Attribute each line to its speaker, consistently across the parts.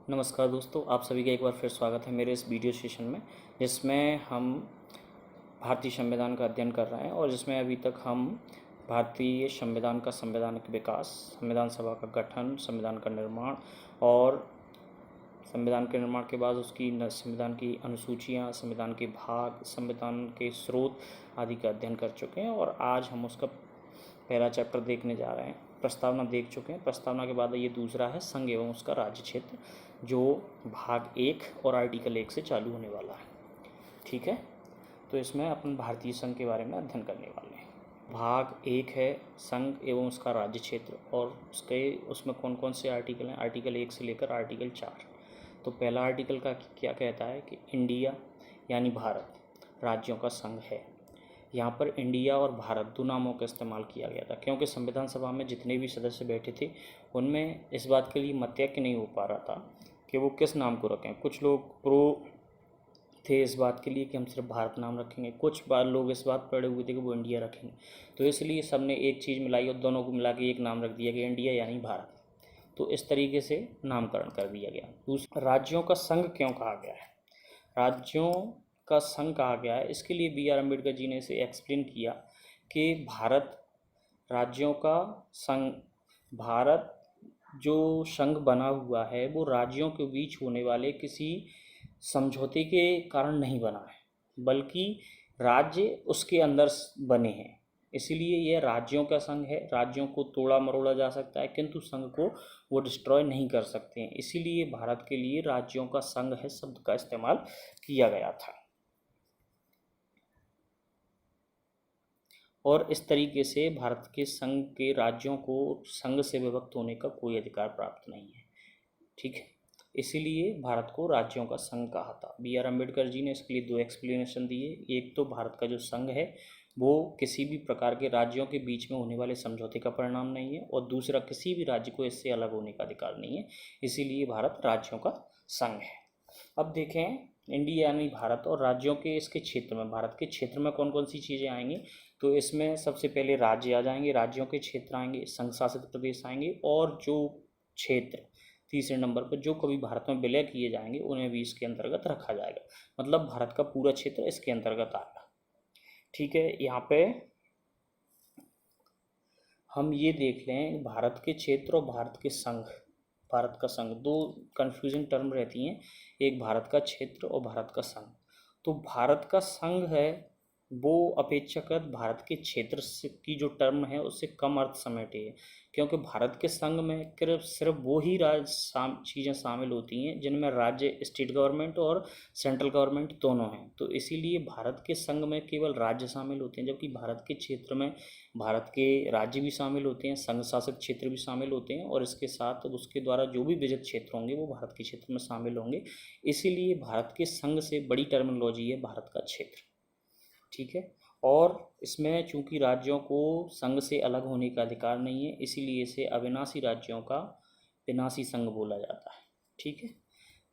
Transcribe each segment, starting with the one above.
Speaker 1: नमस्कार दोस्तों, आप सभी का एक बार फिर स्वागत है मेरे इस वीडियो सेशन में, जिसमें हम भारतीय संविधान का अध्ययन कर रहे हैं और जिसमें अभी तक हम भारतीय संविधान का संवैधानिक विकास, संविधान सभा का गठन, संविधान का निर्माण और संविधान के निर्माण के बाद उसकी संविधान की अनुसूचियाँ, संविधान के भाग, संविधान के स्रोत आदि का अध्ययन कर चुके हैं। और आज हम उसका पहला चैप्टर देखने जा रहे हैं। प्रस्तावना देख चुके हैं। प्रस्तावना के बाद ये दूसरा है संघ एवं उसका राज्य क्षेत्र, जो भाग 1 और आर्टिकल 1 से चालू होने वाला है। ठीक है, तो इसमें अपन भारतीय संघ के बारे में अध्ययन करने वाले हैं। भाग 1 है संघ एवं उसका राज्य क्षेत्र, और उसमें कौन कौन से आर्टिकल हैं, आर्टिकल 1 से लेकर आर्टिकल 4। तो पहला आर्टिकल का क्या कहता है कि इंडिया यानी भारत राज्यों का संघ है। यहाँ पर इंडिया और भारत दो नामों का इस्तेमाल किया गया था, क्योंकि संविधान सभा में जितने भी सदस्य बैठे थे उनमें इस बात के लिए मतैक्य नहीं हो पा रहा था कि वो किस नाम को रखें। कुछ लोग प्रो थे इस बात के लिए कि हम सिर्फ भारत नाम रखेंगे, कुछ बार लोग इस बात पर अड़े हुए थे कि वो इंडिया रखेंगे। तो इसलिए सबने एक चीज़ मिलाई और दोनों को मिला के एक नाम रख दिया कि इंडिया यानी भारत। तो इस तरीके से नामकरण कर दिया गया। दूसरा, राज्यों का संघ क्यों कहा गया है? राज्यों का संघ कहा गया है, इसके लिए बी आर अम्बेडकर जी ने इसे एक्सप्लेन किया कि भारत राज्यों का संघ, भारत जो संघ बना हुआ है वो राज्यों के बीच होने वाले किसी समझौते के कारण नहीं बना है, बल्कि राज्य उसके अंदर बने हैं। इसीलिए यह राज्यों का संघ है। राज्यों को तोड़ा मरोड़ा जा सकता है, किंतु संघ को वो डिस्ट्रॉय नहीं कर सकते हैं। इसीलिए भारत के लिए राज्यों का संघ है शब्द का इस्तेमाल किया गया था। और इस तरीके से भारत के संघ के राज्यों को संघ से विभक्त होने का कोई अधिकार प्राप्त नहीं है। ठीक है, इसीलिए भारत को राज्यों का संघ कहा था। बी आर अम्बेडकर जी ने इसके लिए दो एक्सप्लेनेशन दिए। एक तो भारत का जो संघ है वो किसी भी प्रकार के राज्यों के बीच में होने वाले समझौते का परिणाम नहीं है, और दूसरा, किसी भी राज्य को इससे अलग होने का अधिकार नहीं है। इसीलिए भारत राज्यों का संघ है। अब देखें, इंडिया यानी भारत और राज्यों के इसके क्षेत्र में, भारत के क्षेत्र में कौन कौन सी चीज़ें आएंगी। तो इसमें सबसे पहले राज्य आ जाएंगे, राज्यों के क्षेत्र आएंगे, संघ शासित प्रदेश आएंगे, और जो क्षेत्र तीसरे नंबर पर जो कभी भारत में विलय किए जाएंगे उन्हें भी इसके अंतर्गत रखा जाएगा। मतलब भारत का पूरा क्षेत्र इसके अंतर्गत आएगा। ठीक है, यहाँ पे हम ये देख लें, भारत के क्षेत्र और भारत के संघ, भारत का संघ, दो कंफ्यूजिंग टर्म रहती हैं, एक भारत का क्षेत्र और भारत का संघ। तो भारत का संघ है वो अपेक्षाकृत भारत के क्षेत्र से की जो टर्म है उससे कम अर्थ समेटे है, क्योंकि भारत के संघ में सिर्फ वो ही चीज़ें शामिल होती हैं जिनमें राज्य, स्टेट गवर्नमेंट और सेंट्रल गवर्नमेंट दोनों हैं। तो इसीलिए भारत के संघ में केवल राज्य शामिल होते हैं, जबकि भारत के क्षेत्र में भारत के राज्य भी शामिल होते हैं, संघ शासित क्षेत्र भी शामिल होते हैं, और इसके साथ उसके द्वारा जो भी विजित क्षेत्र होंगे वो भारत के क्षेत्र में शामिल होंगे। इसीलिए भारत के संघ से बड़ी टर्मिनोलॉजी है भारत का क्षेत्र। ठीक है, और इसमें चूंकि राज्यों को संघ से अलग होने का अधिकार नहीं है, इसीलिए इसे अविनाशी राज्यों का विनाशी संघ बोला जाता है। ठीक है,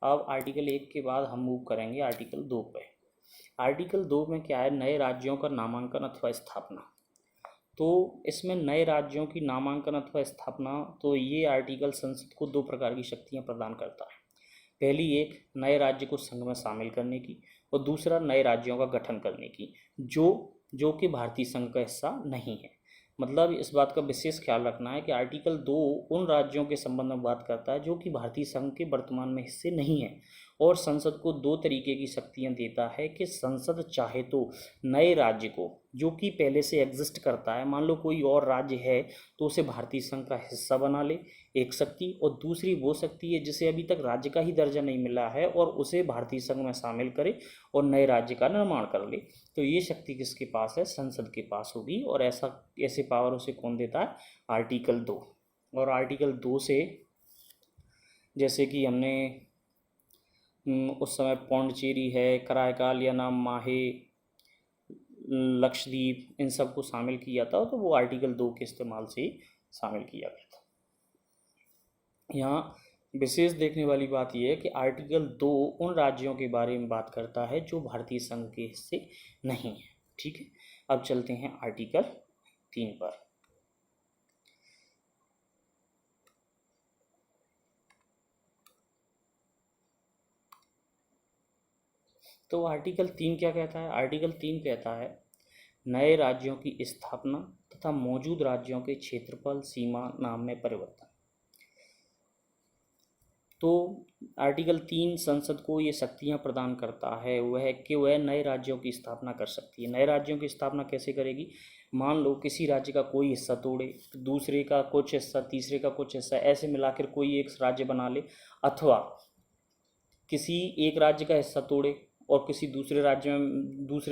Speaker 1: अब आर्टिकल 1 के बाद हम मूव करेंगे आर्टिकल 2 पे। आर्टिकल 2 में क्या है, नए राज्यों का नामांकन अथवा स्थापना। तो इसमें नए राज्यों की नामांकन अथवा स्थापना, तो ये आर्टिकल संसद को दो प्रकार की शक्तियां प्रदान करता है। पहली, एक नए राज्य को संघ में शामिल करने की, और दूसरा नए राज्यों का गठन करने की, जो कि भारतीय संघ का हिस्सा नहीं है। मतलब इस बात का विशेष ख्याल रखना है कि आर्टिकल 2 उन राज्यों के संबंध में बात करता है जो कि भारतीय संघ के वर्तमान में हिस्से नहीं है, और संसद को दो तरीके की शक्तियां देता है कि संसद चाहे तो नए राज्य को, जो कि पहले से एग्जिस्ट करता है, मान लो कोई और राज्य है तो उसे भारतीय संघ का हिस्सा बना ले, एक शक्ति, और दूसरी वो शक्ति है जिसे अभी तक राज्य का ही दर्जा नहीं मिला है और उसे भारतीय संघ में शामिल करे और नए राज्य का निर्माण कर ले। तो ये शक्ति किसके पास है? संसद के पास होगी। और ऐसे पावर उसे कौन देता है? आर्टिकल 2। और आर्टिकल 2 से, जैसे कि हमने उस समय पौंडचेरी है, कराईकाल या नाम माहे, लक्षद्वीप, इन सबको शामिल किया था, तो वो आर्टिकल 2 के इस्तेमाल से ही शामिल किया गया था। यहाँ विशेष देखने वाली बात यह है कि आर्टिकल 2 उन राज्यों के बारे में बात करता है जो भारतीय संघ के हिस्से नहीं है। ठीक है, अब चलते हैं आर्टिकल 3 पर। तो आर्टिकल 3 क्या कहता है? आर्टिकल 3 कहता है नए राज्यों की स्थापना तथा मौजूद राज्यों के क्षेत्रफल, सीमा, नाम में परिवर्तन। तो आर्टिकल 3 संसद को ये शक्तियां प्रदान करता है वह कि वह नए राज्यों की स्थापना कर सकती है। नए राज्यों की स्थापना कैसे करेगी? मान लो किसी राज्य का कोई हिस्सा तोड़े, दूसरे का कुछ हिस्सा, तीसरे का कुछ हिस्सा, ऐसे मिलाकर कोई एक राज्य बना ले, अथवा किसी एक राज्य का हिस्सा तोड़े और किसी दूसरे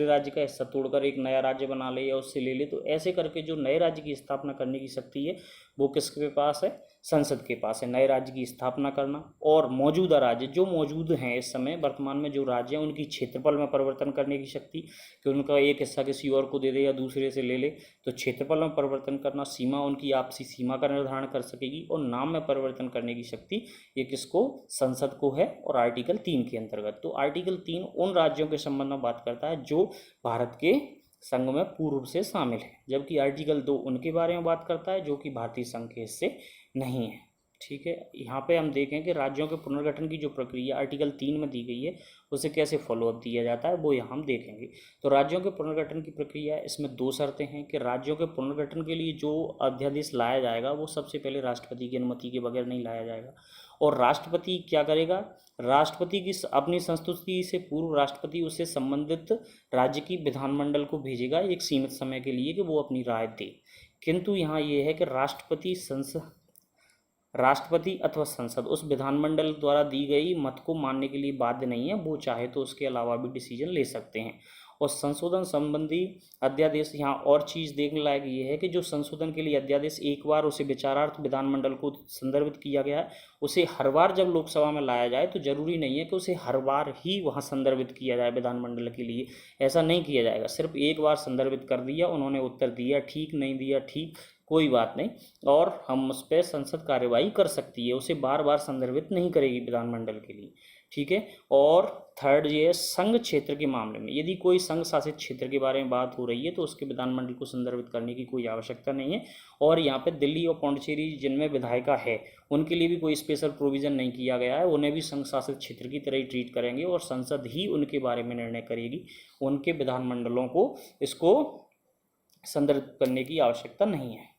Speaker 1: राज्य का हिस्सा तोड़कर एक नया राज्य बना ले या उससे ले ले। तो ऐसे करके जो नए राज्य की स्थापना करने की शक्ति है वो किसके पास है? संसद के पास है। नए राज्य की स्थापना करना और मौजूदा राज्य जो मौजूद हैं इस समय वर्तमान में जो राज्य हैं उनकी क्षेत्रफल में परिवर्तन करने की शक्ति, कि उनका एक हिस्सा किसी और को दे दे या दूसरे से ले ले, तो क्षेत्रफल में परिवर्तन करना, सीमा, उनकी आपसी सीमा का निर्धारण कर सकेगी, और नाम में परिवर्तन करने की शक्ति ये किसको? संसद को है, और आर्टिकल 3 के अंतर्गत। तो आर्टिकल 3 उन राज्यों के संबंध में बात करता है जो भारत के संघ में पूर्व से शामिल है, जबकि आर्टिकल 2 उनके बारे में बात करता है जो कि भारतीय संघ के हिस्से नहीं है। ठीक है, यहाँ पे हम देखें कि राज्यों के पुनर्गठन की जो प्रक्रिया आर्टिकल 3 में दी गई है उसे कैसे फॉलोअप दिया जाता है वो यहाँ हम देखेंगे। तो राज्यों के पुनर्गठन की प्रक्रिया, इसमें 2 शर्तें हैं कि राज्यों के पुनर्गठन के लिए जो अध्यादेश लाया जाएगा वो सबसे पहले राष्ट्रपति की अनुमति के बगैर नहीं लाया जाएगा। और राष्ट्रपति क्या करेगा? राष्ट्रपति की अपनी संस्तुति से पूर्व राष्ट्रपति उसे संबंधित राज्य की विधानमंडल को भेजेगा एक सीमित समय के लिए कि वो अपनी राय दे। किंतु यहाँ ये है कि राष्ट्रपति अथवा संसद उस विधानमंडल द्वारा दी गई मत को मानने के लिए बाध्य नहीं है, वो चाहे तो उसके अलावा भी डिसीजन ले सकते हैं। और संशोधन संबंधी अध्यादेश, यहाँ और चीज़ देखने लायक ये है कि जो संशोधन के लिए अध्यादेश एक बार उसे विचारार्थ विधानमंडल को संदर्भित किया गया है, उसे हर बार जब लोकसभा में लाया जाए तो जरूरी नहीं है कि उसे हर बार ही वहाँ संदर्भित किया जाए विधानमंडल के लिए। ऐसा नहीं किया जाएगा, सिर्फ एक बार संदर्भित कर दिया, उन्होंने उत्तर दिया ठीक, नहीं दिया ठीक, कोई बात नहीं, और हम उस पर संसद कार्यवाही कर सकती है, उसे बार बार संदर्भित नहीं करेगी विधानमंडल के लिए। ठीक है। और थर्ड ये है संघ क्षेत्र के मामले में, यदि कोई संघ शासित क्षेत्र के बारे में बात हो रही है तो उसके विधानमंडल को संदर्भित करने की कोई आवश्यकता नहीं है। और यहाँ पे दिल्ली और पौंडीचेरी जिनमें विधायिका है उनके लिए भी कोई स्पेशल प्रोविज़न नहीं किया गया है, उन्हें भी संघ शासित क्षेत्र की तरह ही ट्रीट करेंगे और संसद ही उनके बारे में निर्णय करेगी, उनके विधानमंडलों को इसको संदर्भित करने की आवश्यकता नहीं है।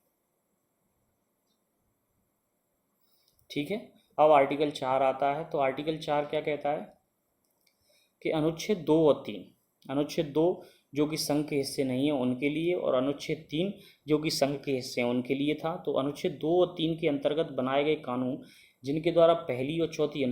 Speaker 1: ठीक है। अब आर्टिकल 4 आता है। तो आर्टिकल 4 क्या कहता है कि अनुच्छेद 2 और 3, अनुच्छेद 2 जो कि संघ के हिस्से नहीं है उनके लिए, और अनुच्छेद 3 जो कि संघ के हिस्से हैं उनके लिए था। तो अनुच्छेद 2 और 3 के अंतर्गत बनाए गए कानून जिनके द्वारा पहली और चौथी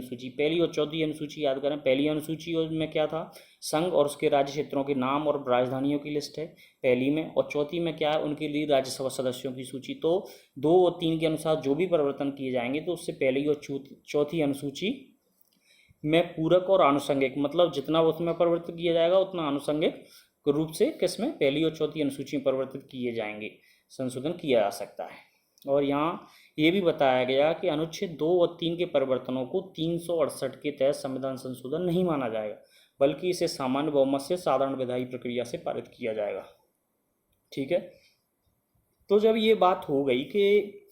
Speaker 1: अनुसूची याद करें। पहली अनुसूची में क्या था? संघ और उसके राज्य क्षेत्रों के नाम और राजधानियों की लिस्ट है पहली में, और चौथी में क्या है? उनके लिए राज्यसभा सदस्यों की सूची। तो 2 और 3 के अनुसार जो भी परिवर्तन किए जाएंगे तो उससे पहली और चौथी अनुसूची में पूरक और आनुषंगिक, मतलब जितना उसमें परिवर्तित किया जाएगा उतना आनुषंगिक रूप से किसमें? पहली और चौथी अनुसूची में परिवर्तित किए जाएंगे, संशोधन किया जा सकता है। और यहाँ ये भी बताया गया कि अनुच्छेद 2 और 3 के परिवर्तनों को 368 के तहत संविधान संशोधन नहीं माना जाएगा, बल्कि इसे सामान्य बहुमत से साधारण विधायी प्रक्रिया से पारित किया जाएगा। ठीक है। तो जब ये बात हो गई कि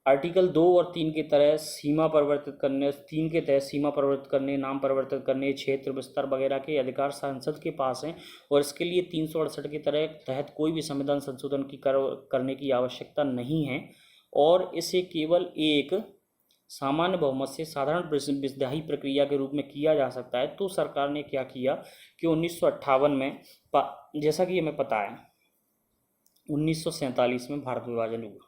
Speaker 1: आर्टिकल 2 और 3 के तरह सीमा परिवर्तित करने, 3 के तहत सीमा परिवर्तित करने, नाम परिवर्तित करने, क्षेत्र विस्तार वगैरह के अधिकार संसद के पास हैं, और इसके लिए 368 के तहत कोई भी संविधान संशोधन की करने की आवश्यकता नहीं है, और इसे केवल एक सामान्य बहुमत से साधारण विधायी प्रक्रिया के रूप में किया जा सकता है। तो सरकार ने क्या किया कि 1958 में, जैसा कि हमें पता है 1947 में भारत विभाजन हुआ,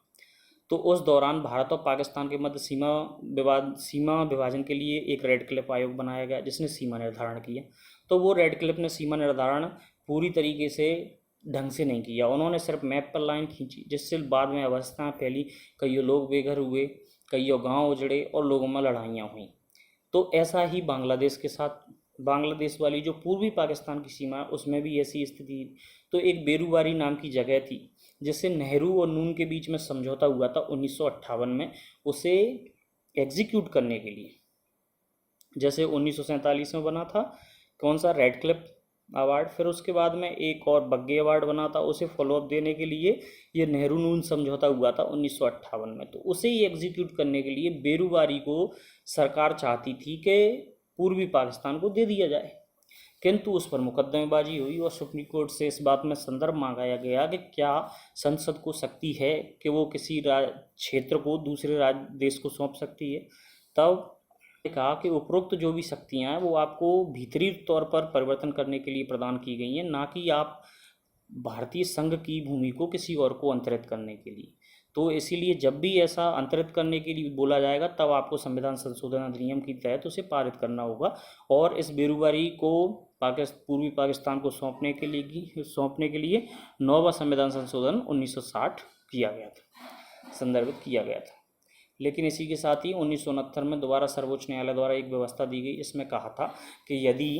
Speaker 1: तो उस दौरान भारत और पाकिस्तान के मध्य सीमा विभाजन के लिए एक रेड क्लिफ आयोग बनाया गया जिसने सीमा निर्धारण किया। तो वो रेड क्लिफ ने सीमा निर्धारण पूरी तरीके से ढंग से नहीं किया, उन्होंने सिर्फ मैप पर लाइन खींची, जिससे बाद में अवस्थाएं फैली, कईयों लोग बेघर हुए, कईयों गांव उजड़े और लोगों में लड़ाइयाँ हुई। तो ऐसा ही बांग्लादेश के साथ, बांग्लादेश वाली जो पूर्वी पाकिस्तान की सीमा है उसमें भी ऐसी स्थिति थी। तो एक बेरूबारी नाम की जगह थी जिससे नेहरू और नून के बीच में समझौता हुआ था 1958 में, उसे एग्जीक्यूट करने के लिए। जैसे 1947 में बना था कौन सा? रेड क्लिफ अवार्ड, फिर उसके बाद में एक और बग्गे अवार्ड बना था, उसे फॉलोअप देने के लिए ये नेहरू नून समझौता हुआ था 1958 में। तो उसे ही एग्जीक्यूट करने के लिए बेरूबारी को सरकार चाहती थी कि पूर्वी पाकिस्तान को दे दिया जाए, किंतु उस पर मुकदमेबाजी हुई और सुप्रीम कोर्ट से इस बात में संदर्भ मांगा गया कि क्या संसद को शक्ति है कि वो किसी क्षेत्र को दूसरे देश को सौंप सकती है। तब कहा कि उपरोक्त जो भी शक्तियां हैं वो आपको भीतरी तौर पर परिवर्तन करने के लिए प्रदान की गई हैं, ना कि आप भारतीय संघ की भूमि को किसी और को अंतरित करने के लिए। तो इसीलिए जब भी ऐसा अंतरित करने के लिए बोला जाएगा तब आपको संविधान संशोधन अधिनियम के तहत उसे पारित करना होगा और इस बेरुबारी को पूर्वी पाकिस्तान को सौंपने के लिए 9वां संविधान संशोधन 1960 किया गया था, संदर्भित किया गया था। लेकिन इसी के साथ ही 1969 में दोबारा सर्वोच्च न्यायालय द्वारा एक व्यवस्था दी गई। इसमें कहा था कि यदि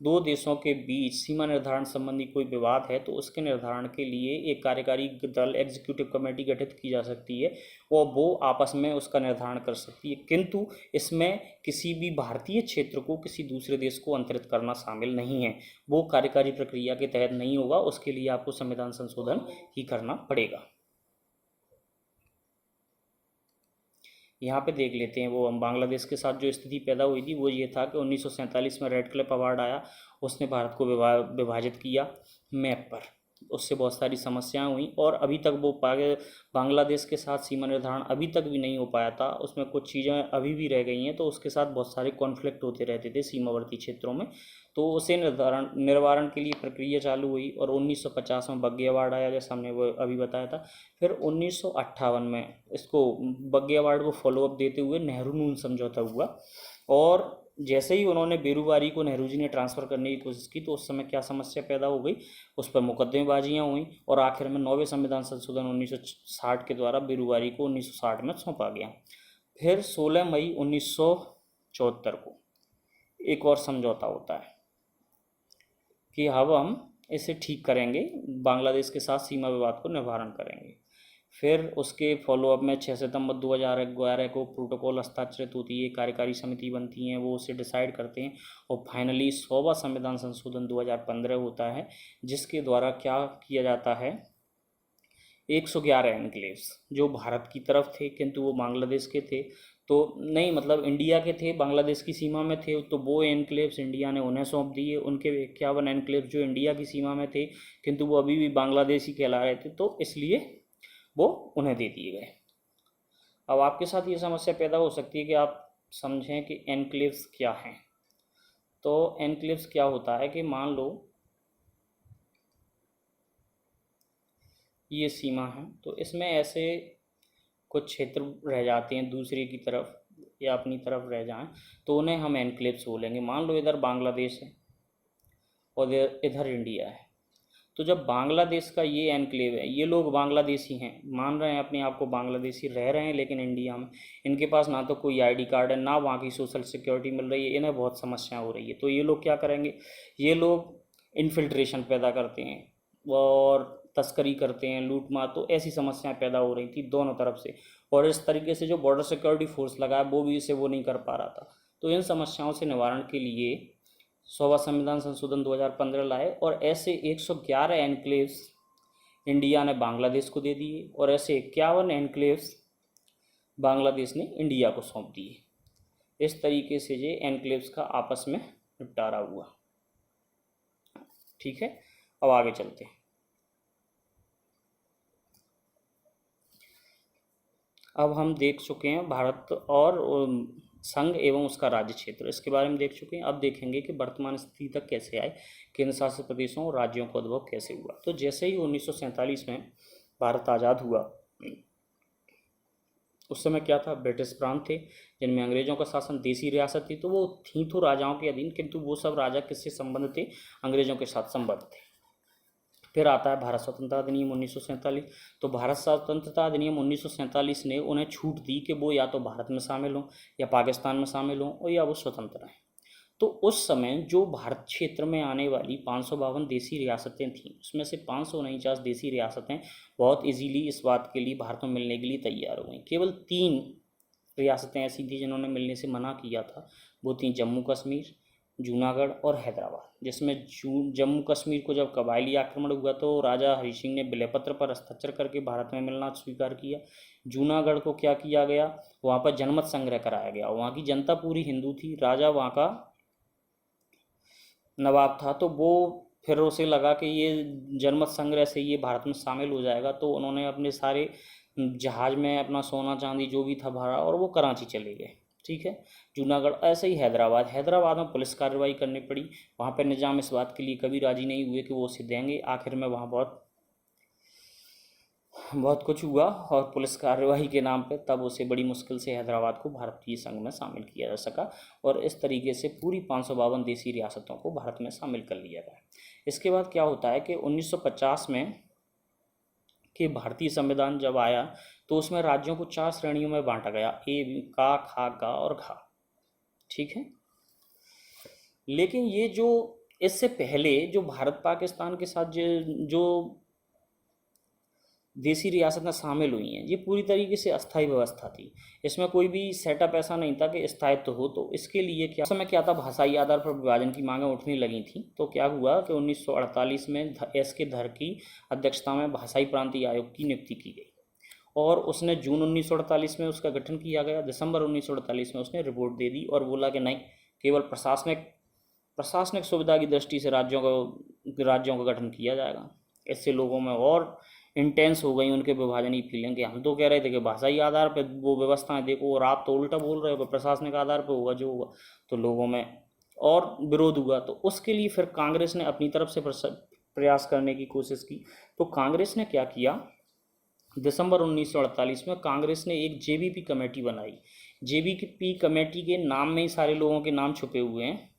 Speaker 1: दो देशों के बीच सीमा निर्धारण संबंधी कोई विवाद है तो उसके निर्धारण के लिए एक कार्यकारी दल एग्जीक्यूटिव कमेटी गठित की जा सकती है और वो आपस में उसका निर्धारण कर सकती है, किंतु इसमें किसी भी भारतीय क्षेत्र को किसी दूसरे देश को अंतरित करना शामिल नहीं है। वो कार्यकारी प्रक्रिया के तहत नहीं होगा, उसके लिए आपको संविधान संशोधन ही करना पड़ेगा। यहाँ पे देख लेते हैं वो हम बांग्लादेश के साथ जो स्थिति पैदा हुई थी वो ये था कि 1947 में रेड क्लिफ अवार्ड आया, उसने भारत को विभाजित किया मैप पर, उससे बहुत सारी समस्याएं हुई और अभी तक वो बांग्लादेश के साथ सीमा निर्धारण अभी तक भी नहीं हो पाया था, उसमें कुछ चीज़ें अभी भी रह गई हैं, तो उसके साथ बहुत सारे कॉन्फ्लिक्ट होते रहते थे सीमावर्ती क्षेत्रों में। तो उसे निवारण के लिए प्रक्रिया चालू हुई और 1950 में बग्गे अवार्ड आया, जैसा हमने वो अभी बताया था। फिर 1958 में इसको बग्गे अवार्ड को फॉलोअप देते हुए नेहरू नून समझौता हुआ और जैसे ही उन्होंने बेरुबारी को नेहरू जी ने ट्रांसफ़र करने की कोशिश की तो उस समय क्या समस्या पैदा हो गई, उस पर मुकदमेबाजियाँ हुई और आखिर में 9वें संविधान संशोधन 1960 के द्वारा बेरुबारी को 1960 में सौंपा गया। फिर 16 मई 1974 को एक और समझौता होता है कि अब हम इसे ठीक करेंगे, बांग्लादेश के साथ सीमा विवाद को निवारण करेंगे। फिर उसके फॉलोअप में 6 सितंबर 2011 को प्रोटोकॉल हस्ताक्षरित होती है, कार्यकारी समिति बनती हैं, वो उसे डिसाइड करते हैं और फाइनली 100वां संविधान संशोधन 2015 होता है, जिसके द्वारा क्या किया जाता है, 111 एनक्लेव्स जो भारत की तरफ थे किंतु वो बांग्लादेश के थे, तो नहीं मतलब इंडिया के थे, बांग्लादेश की सीमा में थे, तो वो एनक्लेव्स इंडिया ने उन्हें सौंप दिए। उनके 51 एनक्लेव्स जो इंडिया की सीमा में थे किंतु वो अभी भी बांग्लादेशी कहला रहे थे, तो इसलिए वो उन्हें दे दिए गए। अब आपके साथ ये समस्या पैदा हो सकती है कि आप समझें कि एनक्लेव्स क्या हैं। तो एनक्लेव्स क्या होता है कि मान लो ये सीमा है, तो इसमें ऐसे कुछ क्षेत्र रह जाते हैं दूसरे की तरफ या अपनी तरफ रह जाएं, तो उन्हें हम एनक्लेव्स बोलेंगे। मान लो इधर बांग्लादेश है और इधर इंडिया है, तो जब बांग्लादेश का ये एनक्लेव है, ये लोग बांग्लादेशी हैं, मान रहे हैं अपने आप को बांग्लादेशी, रह रहे हैं लेकिन इंडिया में, इनके पास ना तो कोई आईडी कार्ड है, ना वहाँ की सोशल सिक्योरिटी मिल रही है, इन्हें बहुत समस्या हो रही है। तो ये लोग क्या करेंगे, ये लोग इन्फिल्ट्रेशन पैदा करते हैं और तस्करी करते हैं, लूट मार, तो ऐसी समस्याएं पैदा हो रही थी दोनों तरफ से, और इस तरीके से जो बॉर्डर सिक्योरिटी फोर्स लगा है वो भी इसे वो नहीं कर पा रहा था। तो इन समस्याओं से निवारण के लिए 100वां संविधान संशोधन 2015 लाए और ऐसे 111 एनक्लेव्स इंडिया ने बांग्लादेश को दे दिए और ऐसे 51 एनक्लेव्स बांग्लादेश ने इंडिया को सौंप दिए। इस तरीके से ये एनक्लेव्स का आपस में निपटारा हुआ। ठीक है, अब आगे चलते हैं। अब हम देख चुके हैं भारत और संघ एवं उसका राज्य क्षेत्र, इसके बारे में देख चुके हैं। अब देखेंगे कि वर्तमान स्थिति तक कैसे आए, केंद्र शासित प्रदेशों और राज्यों का उद्भव कैसे हुआ। तो जैसे ही 1947 में भारत आज़ाद हुआ, उस समय क्या था, ब्रिटिश प्रांत थे जिनमें अंग्रेजों का शासन, देसी रियासत थी, तो वो थी तो राजाओं के अधीन, किंतु वो सब राजा किससे संबंध थे, अंग्रेजों के साथ संबंध थे। फिर आता है भारत स्वतंत्रता अधिनियम 1947। तो भारत स्वतंत्रता अधिनियम 1947 ने उन्हें छूट दी कि वो या तो भारत में शामिल हों या पाकिस्तान में शामिल हों और या वो स्वतंत्र हैं। तो उस समय जो भारत क्षेत्र में आने वाली 552 देसी रियासतें थीं, उसमें से 549 देसी रियासतें बहुत इजीली इस बात के लिए भारत में मिलने के लिए तैयार हो गई। केवल 3 रियासतें ऐसी थी जिन्होंने मिलने से मना किया था, वो थी जम्मू कश्मीर, जूनागढ़ और हैदराबाद। जिसमें जम्मू कश्मीर को जब कबायली आक्रमण हुआ तो राजा हरि सिंह ने विलयपत्र पर हस्ताक्षर करके भारत में मिलना स्वीकार किया। जूनागढ़ को क्या किया गया, वहाँ पर जनमत संग्रह कराया गया, वहाँ की जनता पूरी हिंदू थी, राजा वहाँ का नवाब था, तो वो फिर उसे लगा कि ये जनमत संग्रह से ये भारत में शामिल हो जाएगा, तो उन्होंने अपने सारे जहाज में अपना सोना चांदी जो भी था भरा और वो कराची चले गए। ठीक है। जूनागढ़, ऐसे ही हैदराबाद, हैदराबाद में पुलिस कार्रवाई करनी पड़ी। वहाँ पर निज़ाम इस बात के लिए कभी राजी नहीं हुए कि वो उसे देंगे। आखिर में वहाँ बहुत बहुत कुछ हुआ और पुलिस कार्रवाई के नाम पे तब उसे बड़ी मुश्किल से हैदराबाद को भारतीय संघ में शामिल किया जा सका, और इस तरीके से पूरी 552 देसी रियासतों को भारत में शामिल कर लिया गया। इसके बाद क्या होता है कि 1950 में कि भारतीय संविधान जब आया तो उसमें राज्यों को 4 श्रेणियों में बांटा गया, ए, का, खा, गा और घा। ठीक है। लेकिन ये जो इससे पहले जो भारत पाकिस्तान के साथ जो देसी रियासतें शामिल हुई हैं, ये पूरी तरीके से अस्थायी व्यवस्था थी। इसमें कोई भी सेटअप ऐसा नहीं था कि स्थायित्व हो। तो इसके लिए क्या समय क्या था, भाषाई आधार पर विभाजन की मांगें उठने लगी थी। तो क्या हुआ कि 1948 में एस के धर की अध्यक्षता में भाषाई प्रांतीय आयोग की नियुक्ति की गई, और उसने जून 1948 में उसका गठन किया गया। दिसंबर 1948 में उसने रिपोर्ट दे दी और बोला कि नहीं, केवल प्रशासनिक सुविधा की दृष्टि से राज्यों का गठन किया जाएगा। इससे लोगों में और इंटेंस हो गई उनके विभाजन की फीलिंग कि हम तो कह रहे थे कि भाषाई आधार पर वो व्यवस्थाएं देखो, और आप तो उल्टा बोल रहे हो कि प्रशासनिक आधार पर होगा जो होगा। तो लोगों में और विरोध हुआ। तो उसके लिए फिर कांग्रेस ने अपनी तरफ से प्रयास करने की कोशिश की। तो कांग्रेस ने क्या किया, दिसंबर 1948 में कांग्रेस ने एक जेबीपी कमेटी बनाई। जेबीपी कमेटी के नाम में ही सारे लोगों के नाम छुपे हुए हैं,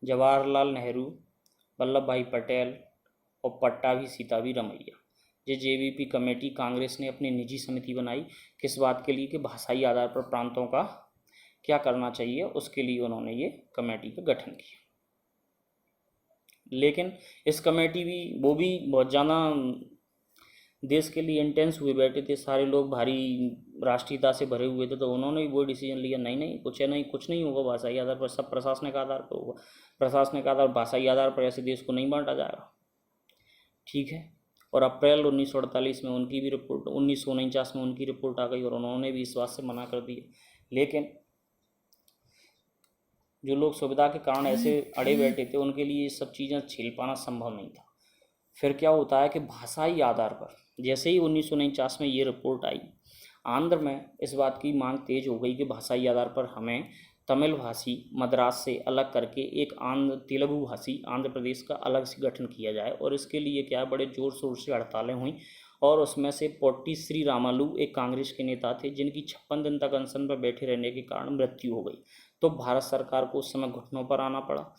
Speaker 1: जवाहरलाल नेहरू, वल्लभ भाई पटेल और पट्टाभी सीताभी रमैया। ये जेबीपी कमेटी कांग्रेस ने अपनी निजी समिति बनाई। किस बात के लिए, कि भाषाई आधार पर प्रांतों का क्या करना चाहिए, उसके लिए उन्होंने ये कमेटी का गठन किया। लेकिन इस कमेटी भी वो भी बहुत ज़्यादा देश के लिए इंटेंस हुए बैठे थे, सारे लोग भारी राष्ट्रीयता से भरे हुए थे। तो उन्होंने भी वो डिसीजन लिया, नहीं नहीं, कुछ नहीं होगा भाषाई आधार पर, सब प्रशासनिक आधार पर होगा। प्रशासनिक आधार भाषाई आधार पर ऐसे देश को नहीं बांटा जाएगा। ठीक है। और अप्रैल 1948 में उनकी भी रिपोर्ट, 1949 में उनकी रिपोर्ट आ गई और उन्होंने भी इस बात से मना कर दिया। लेकिन जो लोग सुविधा के कारण ऐसे अड़े बैठे थे, उनके लिए ये सब चीज़ें झेल पाना संभव नहीं था। फिर क्या होता है कि भाषाई आधार पर जैसे ही 1949 में ये रिपोर्ट आई, आंध्र में इस बात की मांग तेज हो गई कि भाषाई आधार पर हमें तमिल भाषी मद्रास से अलग करके एक तेलुगु भाषी आंध्र प्रदेश का अलग से गठन किया जाए। और इसके लिए क्या बड़े ज़ोर शोर से हड़तालें हुई, और उसमें से पोट्टी श्री रामालू एक कांग्रेस के नेता थे, जिनकी 56 दिन तक अनशन पर बैठे रहने के कारण मृत्यु हो गई। तो भारत सरकार को उस समय घुटनों पर आना पड़ा।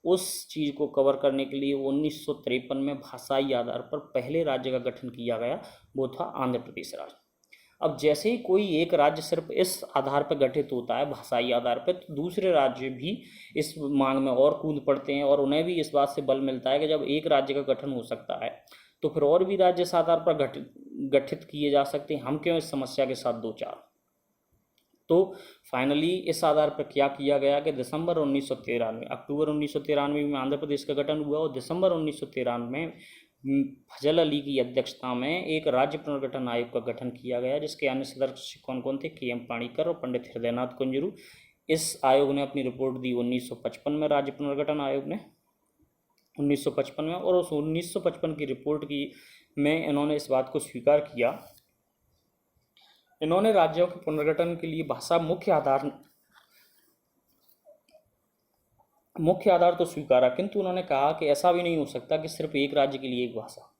Speaker 1: उस चीज़ को कवर करने के लिए 1953 में भाषाई आधार पर पहले राज्य का गठन किया गया, वो था आंध्र प्रदेश राज्य। अब जैसे ही कोई एक राज्य सिर्फ इस आधार पर गठित होता है, भाषाई आधार पर, तो दूसरे राज्य भी इस मांग में और कूद पड़ते हैं, और उन्हें भी इस बात से बल मिलता है कि जब एक राज्य का गठन हो सकता है तो फिर और भी राज्य इस आधार पर गठित किए जा सकते हैं, हम क्यों इस समस्या के साथ दो चार। तो फाइनली इस आधार पर क्या किया गया कि दिसंबर 1993, अक्टूबर 1993 में आंध्र प्रदेश का गठन हुआ, और दिसंबर 1993 में फजल अली की अध्यक्षता में एक राज्य पुनर्गठन आयोग का गठन किया गया, जिसके अन्य सदस्य कौन कौन थे, के एम पाणिकर और पंडित हृदयनाथ कुंजरू। इस आयोग ने अपनी रिपोर्ट दी 1955 में, राज्य पुनर्गठन आयोग ने 1955 में। और उस 1955 की रिपोर्ट की में इन्होंने इस बात को स्वीकार किया, इन्होंने राज्यों के पुनर्गठन के लिए भाषा मुख्य आधार तो स्वीकारा, किंतु उन्होंने कहा कि ऐसा भी नहीं हो सकता कि सिर्फ एक राज्य के लिए एक भाषा,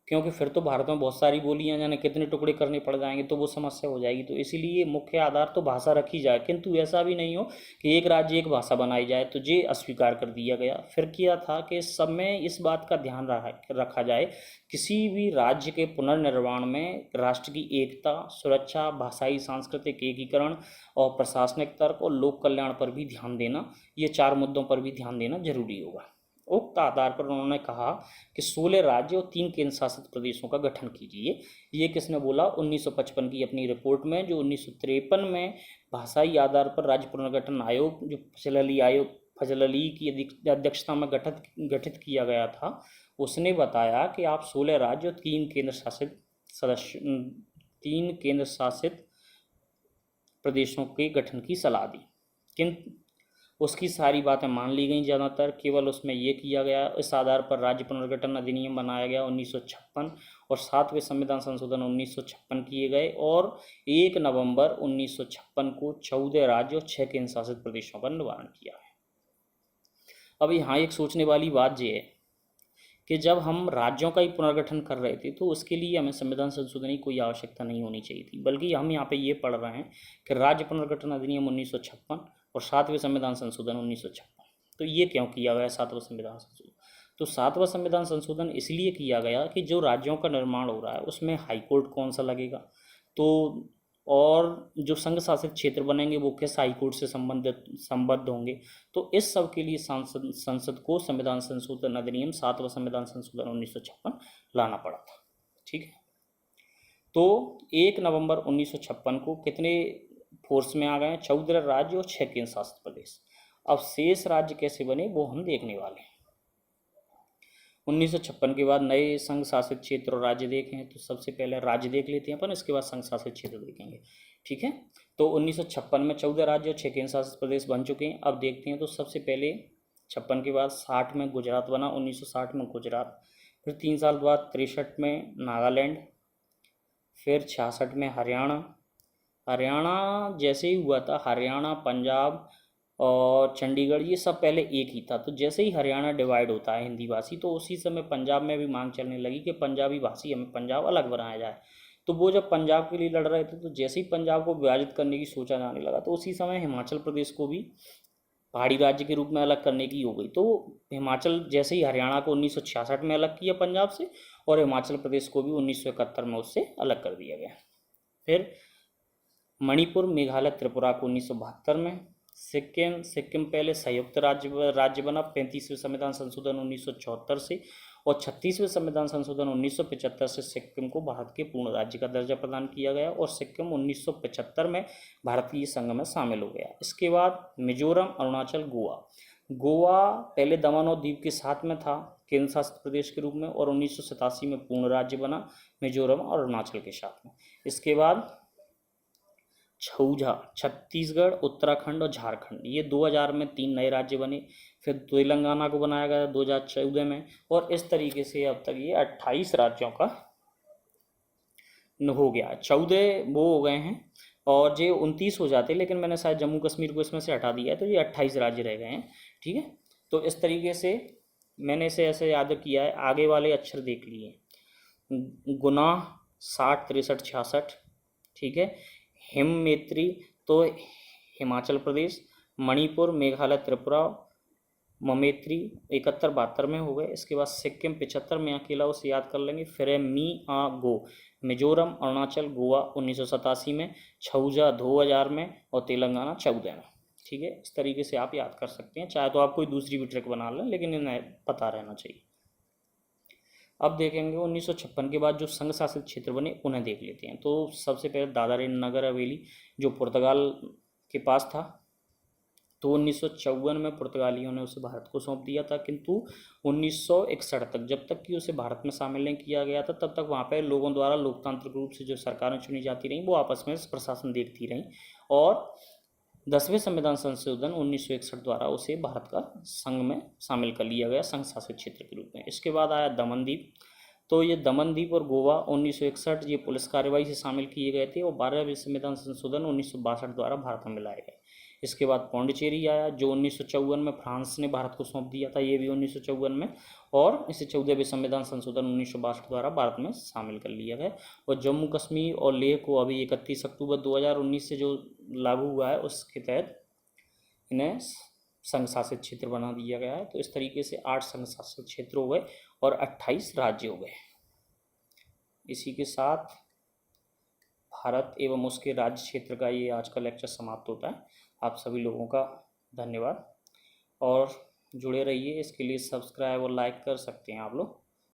Speaker 1: क्योंकि फिर तो भारत में बहुत सारी बोलियां जाने कितने टुकड़े करने पड़ जाएंगे, तो वो समस्या हो जाएगी। तो इसीलिए मुख्य आधार तो भाषा रखी जाए, किंतु ऐसा भी नहीं हो कि एक राज्य एक भाषा बनाई जाए, तो ये अस्वीकार कर दिया गया। फिर किया था कि सब में इस बात का ध्यान रखा जाए, किसी भी राज्य के पुनर्निर्माण में राष्ट्र की एकता, सुरक्षा, भाषाई सांस्कृतिक एकीकरण और प्रशासनिक तर्क और लोक कल्याण पर भी ध्यान देना, ये 4 मुद्दों पर भी ध्यान देना जरूरी होगा। उक्त आधार पर उन्होंने कहा कि 16 राज्य और 3 केंद्र शासित प्रदेशों का गठन कीजिए। ये किसने बोला, 1955 की अपनी रिपोर्ट में, जो 1953 में भाषाई आधार पर राज्य पुनर्गठन आयोग, जो फजल अली की अध्यक्षता में गठित किया गया था, उसने बताया कि आप 16 राज्य और 3 केंद्र शासित प्रदेशों के गठन की सलाह दी। उसकी सारी बातें मान ली गई ज़्यादातर, केवल उसमें ये किया गया, इस आधार पर राज्य पुनर्गठन अधिनियम बनाया गया 1956 और 7वें संविधान संशोधन 1956 किए गए और 1 नवंबर 1956 को 14 राज्य और 6 केंद्र शासित प्रदेशों का निर्माण किया है। अब यहाँ एक सोचने वाली बात ये है कि जब हम राज्यों का ही पुनर्गठन कर रहे थे तो उसके लिए हमें संविधान संशोधन की कोई आवश्यकता नहीं होनी चाहिए थी, बल्कि हम यहाँ पे ये पढ़ रहे हैं कि राज्य पुनर्गठन अधिनियम 1956 और 7वें संविधान संशोधन 1956। तो ये क्यों किया गया 7वां संविधान संशोधन? तो 7वां संविधान संशोधन इसलिए किया गया कि जो राज्यों का निर्माण हो रहा है उसमें हाईकोर्ट कौन सा लगेगा, तो और जो संघ शासित क्षेत्र बनेंगे वो किस हाईकोर्ट से संबद्ध होंगे। तो इस सब के लिए संसद को संविधान संशोधन अधिनियम 7वां संविधान संशोधन 1956 लाना पड़ा था। ठीक है, तो 1 नवंबर 1956 को कितने फोर्स में आ गए? 14 राज्य और 6 केंद्र शासित प्रदेश। अब शेष राज्य कैसे बने वो हम देखने वाले हैं। 1956 के बाद नए संघ शासित क्षेत्र और राज्य देखें तो सबसे पहले राज्य देख लेते हैं अपन, इसके बाद संघ शासित क्षेत्र देखेंगे। ठीक है, तो 1956 में 14 राज्य और 6 केंद्र शासित प्रदेश बन चुके हैं। अब देखते हैं तो सबसे पहले 56 के बाद 60 में गुजरात बना, 1960 में गुजरात, फिर 3 साल बाद 63 में नागालैंड, फिर 66 में हरियाणा। हरियाणा जैसे ही हुआ था, हरियाणा, पंजाब और चंडीगढ़ ये सब पहले एक ही था। तो जैसे ही हरियाणा डिवाइड होता है हिंदी भाषी, तो उसी समय पंजाब में भी मांग चलने लगी कि पंजाबी भाषी हमें पंजाब अलग बनाया जाए। तो वो जब पंजाब के लिए लड़ रहे थे तो जैसे ही पंजाब को विभाजित करने की सोचा जाने लगा तो उसी समय हिमाचल प्रदेश को भी पहाड़ी राज्य के रूप में अलग करने की हो गई। तो हिमाचल जैसे ही हरियाणा को 1966 में अलग किया पंजाब से, और हिमाचल प्रदेश को भी 1971 में उससे अलग कर दिया गया। फिर मणिपुर, मेघालय, त्रिपुरा को 1972 में, सिक्किम पहले संयुक्त राज्य बना 35वें संविधान संशोधन 1974 से, और 36वें संविधान संशोधन 1975 से सिक्किम को भारत के पूर्ण राज्य का दर्जा प्रदान किया गया और सिक्किम 1975 में भारतीय संघ में शामिल हो गया। इसके बाद मिजोरम, अरुणाचल, गोवा पहले दमन और दीव के साथ में था केंद्र शासित प्रदेश के रूप में, और 1987 में पूर्ण राज्य बना मिजोरम और अरुणाचल के साथ में। इसके बाद छत्तीसगढ़, उत्तराखंड और झारखंड, ये 2000 में 3 नए राज्य बने। फिर तेलंगाना को बनाया गया 2014 में, और इस तरीके से अब तक ये 28 राज्यों का हो गया। 14 वो हो गए हैं और ये 29 हो जाते, लेकिन मैंने शायद जम्मू कश्मीर को इसमें से हटा दिया है, तो ये 28 राज्य रह गए हैं। ठीक है, तो इस तरीके से मैंने इसे ऐसे याद किया है। आगे वाले अक्षर देख लिए, गुना 60, 63, 66। ठीक है, हिममेत्री तो हिमाचल प्रदेश, मणिपुर, मेघालय, त्रिपुरा, ममेत्री 71, 72 में हो गए। इसके बाद सिक्किम 75 में अकेला, उसे याद कर लेंगे। फिर है गो, मिजोरम, अरुणाचल, गोवा 1987 में, छौजा 2000 में, और तेलंगाना 14 में। ठीक है, इस तरीके से आप याद कर सकते हैं। चाहे तो आप कोई दूसरी भी ट्रिक बना लें, लेकिन इन्हें पता रहना चाहिए। अब देखेंगे 1956 के बाद जो संघ शासित क्षेत्र बने उन्हें देख लेते हैं। तो सबसे पहले दादरा नगर हवेली जो पुर्तगाल के पास था, तो 1954 में पुर्तगालियों ने उसे भारत को सौंप दिया था, किंतु 1961 तक, जब तक कि उसे भारत में शामिल नहीं किया गया था, तब तक वहाँ पर लोगों द्वारा लोकतांत्रिक रूप से जो सरकारें चुनी जाती रहीं वो आपस में प्रशासन देखती रहीं, और 10वें संविधान संशोधन 1961 द्वारा उसे भारत का संघ में शामिल कर लिया गया, संघ शासित क्षेत्र के रूप में। इसके बाद आया दमनदीप, तो ये दमनदीप और गोवा 1961 ये पुलिस कार्रवाई से शामिल किए गए थे, और 12वें संविधान संशोधन 1962 द्वारा भारत में मिलाए गए। इसके बाद पौंडीचेरी आया जो 1954 में फ्रांस ने भारत को सौंप दिया था, ये भी 1954 में, और इसे 14वें संविधान संशोधन 1962 द्वारा भारत में शामिल कर लिया गया। और जम्मू कश्मीर और लेह को अभी 31 अक्टूबर 2019 से जो लागू हुआ है उसके तहत इन्हें संघ शासित क्षेत्र बना दिया गया है। तो इस तरीके से 8 संघ शासित क्षेत्र हो गए और 28 राज्य हो गए। इसी के साथ भारत एवं उसके राज्य क्षेत्र का ये आज का लेक्चर समाप्त होता है। आप सभी लोगों का धन्यवाद, और जुड़े रहिए। इसके लिए सब्सक्राइब और लाइक कर सकते हैं आप लोग।